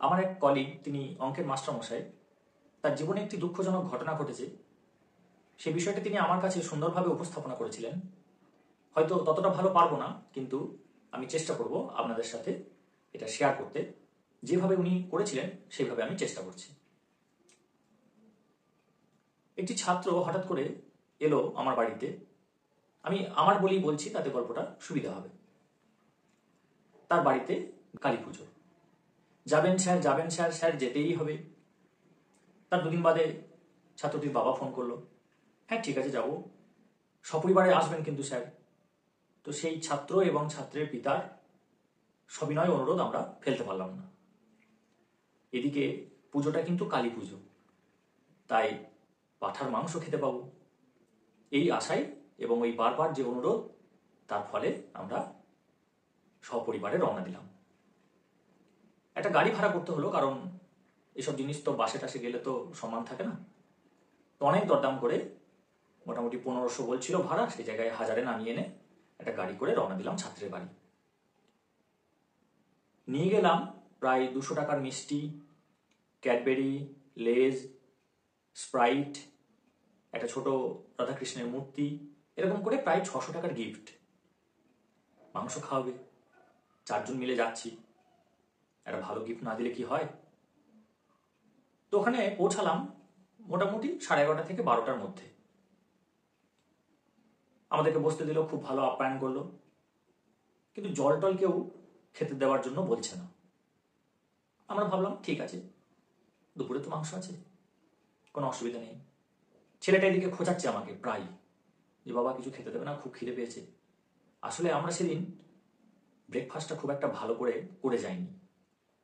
আমার এক কলিগ, তিনি অঙ্কের মাস্টারমশাই। তার জীবনে একটি দুঃখজনক ঘটনা ঘটেছে। সে বিষয়টা তিনি আমার কাছে সুন্দরভাবে উপস্থাপনা করেছিলেন। হয়তো ততটা ভালো পারবো না, কিন্তু আমি চেষ্টা করব আপনাদের সাথে এটা শেয়ার করতে। যেভাবে উনি করেছিলেন সেইভাবে আমি চেষ্টা করছি। একটি ছাত্র হঠাৎ করে এলো আমার বাড়িতে। আমি আমার বলেই বলছি, তাতে গল্পটা সুবিধা হবে। তার বাড়িতে কালী পুজো। যাবেন স্যার, যাবেন স্যার, স্যার যেতেই হবে। তার দুদিন বাদে ছাত্রটির বাবা ফোন করলো, হ্যাঁ ঠিক আছে যাব, সপরিবারে আসবেন কিন্তু স্যার। তো সেই ছাত্র এবং ছাত্রের পিতার সবিনয় অনুরোধ আমরা ফেলতে পারলাম না। এদিকে পুজোটা কিন্তু কালী পুজো, তাই পাঁঠার মাংস খেতে পাবো এই আশায় এবং ওই বারবার যে অনুরোধ, তার ফলে আমরা সপরিবারে রওনা দিলাম। একটা গাড়ি ভাড়া করতে হলো, কারণ এসব জিনিস তো বাসে টাসে গেলে তো সমান থাকে না। তো অনেক দরদাম করে, মোটামুটি 1500 বলছিল ভাড়া, সেই জায়গায় 1000-এ নামিয়ে এনে একটা গাড়ি করে রওনা দিলাম ছাত্রের বাড়ি। নিয়ে গেলাম প্রায় 200 টাকার মিষ্টি, ক্যাডবেরি, লেজ, স্প্রাইট, একটা ছোট রাধাকৃষ্ণের মূর্তি, এরকম করে প্রায় 600 টাকার গিফট। মাংস খাওয়াবে, 4 জন মিলে যাচ্ছি, একটা ভালো গিফট না দিলে কি হয়। তো ওখানে পৌঁছালাম মোটামুটি 11:30 থেকে 12টার মধ্যে। আমাদেরকে বসতে দিল, খুব ভালো আপ্যায়ন করলো, কিন্তু জল টল কেউ খেতে দেওয়ার জন্য বলছে না। আমরা ভাবলাম ঠিক আছে, দুপুরে তো মাংস আছে, কোনো অসুবিধা নেই। ছেলেটা এদিকে খোঁচাচ্ছে আমাকে প্রায়, যে বাবা কিছু খেতে দেবে না, খুব খিদে পেয়েছে। আসলে আমরা সেদিন ব্রেকফাস্টটা খুব একটা ভালো করে যাইনি,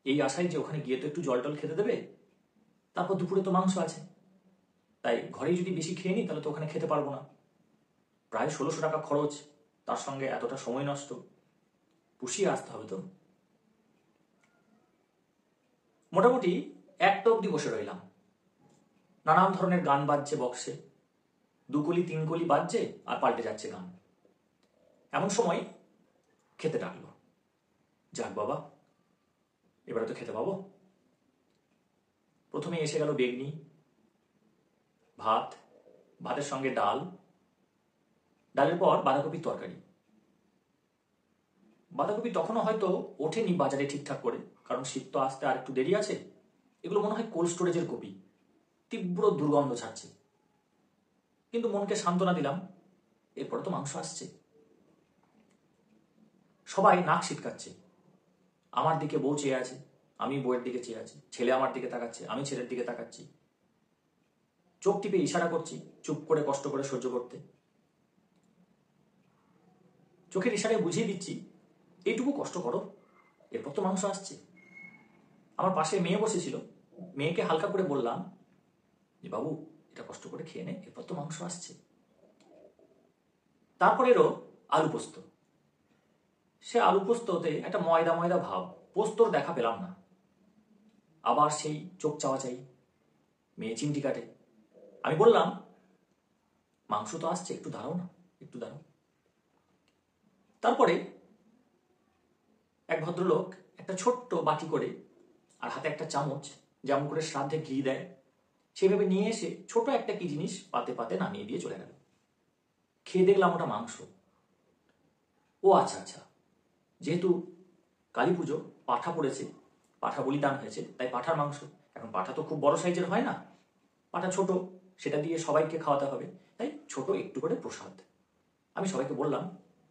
এই আশায় যে ওখানে গিয়ে তো একটু জল টল খেতে দেবে, তারপর দুপুরে তো মাংস আছে, তাই ঘরেই যদি বেশি খেয়ে নিই তাহলে তো ওখানে খেতে পারবো না। প্রায় 1600 টাকা খরচ, তার সঙ্গে এতটা সময় নষ্ট, পুষিয়ে আসতে হবে তো। মোটামুটি 1টা অবধি বসে রইলাম। নানান ধরনের গান বাজছে বক্সে, 2 কলি 3 কলি বাজছে আর পাল্টে যাচ্ছে গান। এমন সময় খেতে ডাকলো। যাক বাবা, এবারে তো খেতে পাবো। প্রথমে এসে গেল বেগনি, ভাত, ভাতের সঙ্গে ডাল, ডালের পর বাঁধাকপির তরকারি। বাঁধাকপি তখনও হয়তো ওঠেনি বাজারে ঠিকঠাক করে, কারণ শীত তো আসতে আর একটু দেরি আছে। এগুলো মনে হয় কোল্ড স্টোরেজের কপি, তীব্র দুর্গন্ধ ছাড়ছে। কিন্তু মনকে সান্ত্বনা দিলাম, এরপরে তো মাংস আসছে। সবাই নাক ছিটকাচ্ছে, আমার দিকে বউ চেয়ে আছে, আমি বউয়ের দিকে চেয়ে আছি, ছেলে আমার দিকে তাকাচ্ছে, আমি ছেলের দিকে তাকাচ্ছি। চোখ টিপে ইশারা করছি চুপ করে কষ্ট করে সহ্য করতে। চোখের ইশারায় বুঝিয়ে দিচ্ছি এইটুকু কষ্ট করো, এরপর তো মাংস আসছে। আমার পাশে মেয়ে বসেছিল, মেয়েকে হালকা করে বললাম যে বাবু এটা কষ্ট করে খেয়ে নে, এরপর তো মাংস আসছে। তারপর এরও আলু পোস্ত। সে আলু পোস্ততে একটা ময়দা ময়দা ভাব, পোস্তর দেখা পেলাম না। আবার সেই চোখ চাওয়া চাই, মেয়ে চিমটি কাটে। আমি বললাম মাংস তো আসছে, একটু দাঁড়াও না, একটু দাঁড়াও। তারপরে এক ভদ্রলোক একটা ছোট্ট বাটি করে আর হাতে একটা চামচ, যেমন করে শ্রাদ্ধে ঘি দেয়, সেভাবে নিয়ে এসে ছোট একটা কি জিনিস পাতে পাতে নামিয়ে দিয়ে চলে গেল। খেয়ে দেখলাম ওটা মাংস। ও আচ্ছা আচ্ছা, যেহেতু কালী পুজো, পাঁঠা পড়েছে, পাঁঠা বলিদান হয়েছে, তাই পাঁঠার মাংস। এখন পাঁঠা তো খুব বড় সাইজের হয় না, পাঁঠা ছোট, সেটা দিয়ে সবাইকে খাওয়াতে হবে, তাই ছোট একটু করে প্রসাদ। আমি সবাইকে বললাম,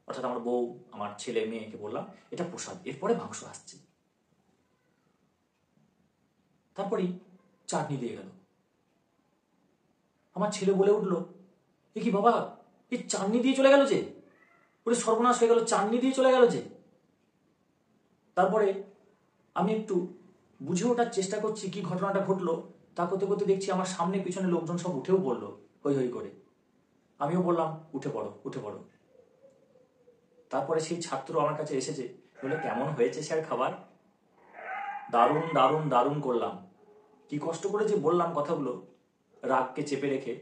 অর্থাৎ আমার বউ, আমার ছেলে মেয়েকে বললাম এটা প্রসাদ, এরপরে মাংস আসছে। তারপরেই চাটনি দিয়ে গেল। আমার ছেলে বলে উঠলো, এ কি বাবা, এই চাটনি দিয়ে চলে গেল যে, ওরে সর্বনাশ হয়ে গেল, চাটনি দিয়ে চলে গেল যে। তারপরে আমি একটু বুঝে ওঠার চেষ্টা করছি কি ঘটনাটা ঘটলো। তা করতে করতে দেখছি আমার সামনে পিছনে লোকজন সব উঠেও পড়লো হই হই করে। আমিও বললাম উঠে পড়ো, উঠে পড়ো। তারপরে সেই ছাত্র আমার কাছে এসেছে, বলে কেমন হয়েছে স্যার খাবার? দারুণ দারুণ দারুণ করলাম। কি কষ্ট করে যে বললাম কথাগুলো রাগকে চেপে রেখে।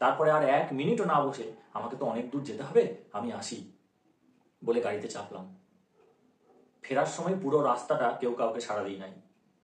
তারপরে আর 1 মিনিটও না বসে, আমাকে তো অনেক দূর যেতে হবে, আমি আসি বলে গাড়িতে চাপলাম। ফেরার সময় পুরো রাস্তাটা কেউ কাউকে সাড়া দিই নাই।